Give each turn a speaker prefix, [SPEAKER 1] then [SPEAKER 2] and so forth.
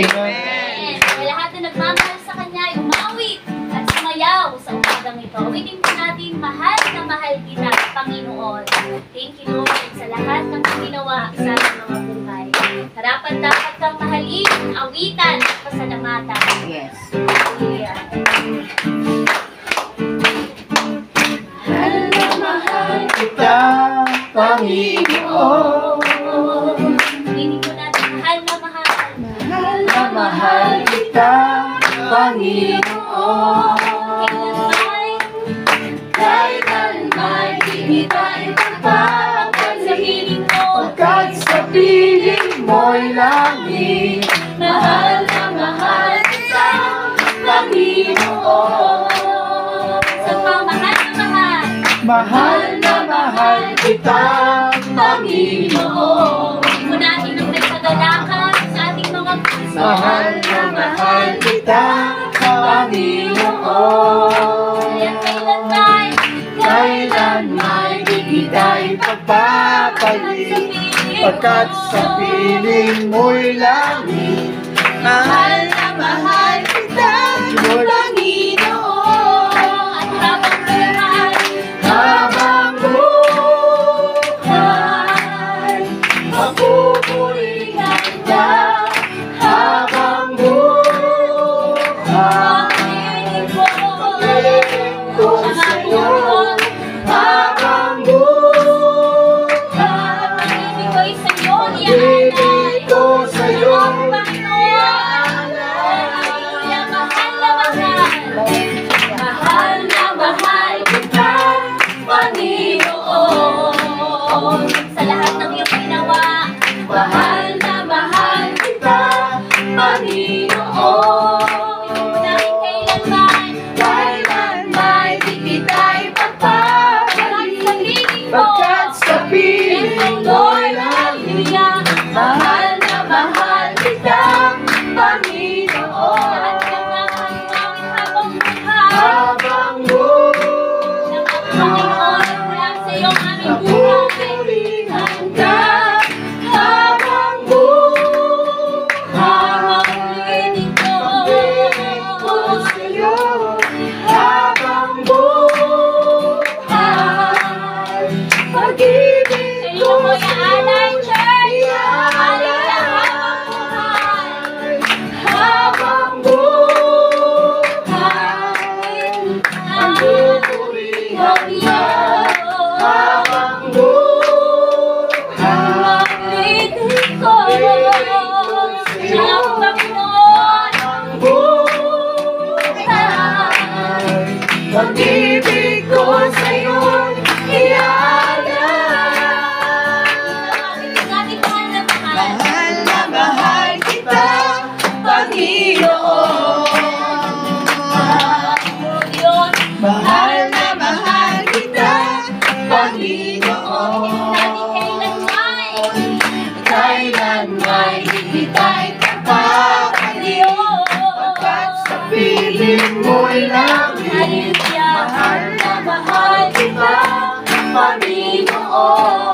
[SPEAKER 1] Amen. Sa lahat na nagmamahal sa Kanya ay umawit at sumayaw sa umagang ito. Awitin po natin, mahal na mahal kita, Panginoon. Thank you, Lord, sa lahat ng ginawa sa ating mga buhay. Dapat kang mahalin, awitan at pasalamatan.
[SPEAKER 2] Yes.
[SPEAKER 1] Hallelujah.
[SPEAKER 3] Mahal na mahal kita, Panginoon.
[SPEAKER 1] Awitin po natin, mahal na mahal.
[SPEAKER 3] Mahal na mahal kita, Panginoon. Kailanman di kita ipagpapalit, pagkat sa piling mo'y langit. Mahal na mahal kita, Panginoon.
[SPEAKER 1] Sa pamahal na mahal.
[SPEAKER 3] Mahal na mahal kita, Panginoon.
[SPEAKER 1] Awitin po natin ang may kagalakan sa ating mga puso.
[SPEAKER 3] Mahal na mahal kita, Panginoon. Kailanman di kita ipagpapalit, pagkat sa piling mo'y langit. Mahal na mahal kita, Panginoon.
[SPEAKER 1] At
[SPEAKER 3] Habang buhay, papupurihan ka. Habang buhay, pagpapalitin ko sa'yo. Habang buhay, pag-ibig ko sa'yo. Mahal na mahal kita, Panginoon.
[SPEAKER 1] sa lahat ng iyong ginawa,
[SPEAKER 3] Mahal na mahal kita, Panginoon.
[SPEAKER 1] dahil kailanman,
[SPEAKER 3] Kailanman di kita ipagpapalit,
[SPEAKER 1] pagkakas
[SPEAKER 3] pagkat sa piling mo'y langit. Mahal na mahal kita, Panginoon. Habang napupurihan ka. Habang buhay, pag-ibig ko sa'yo. Habang buhay, pag-ibig ko sa'yo. Habang buhay, pag-ibig ka. Habang buhay, pag-ibig ko sa'yo, mahal na mahal kita, Panginoon. Mahal na mahal kita, Panginoon. Kailanman di kita ipagpapalit, pagkat sa piling mo'y langit. Mahal na mahal kita, Panginoon.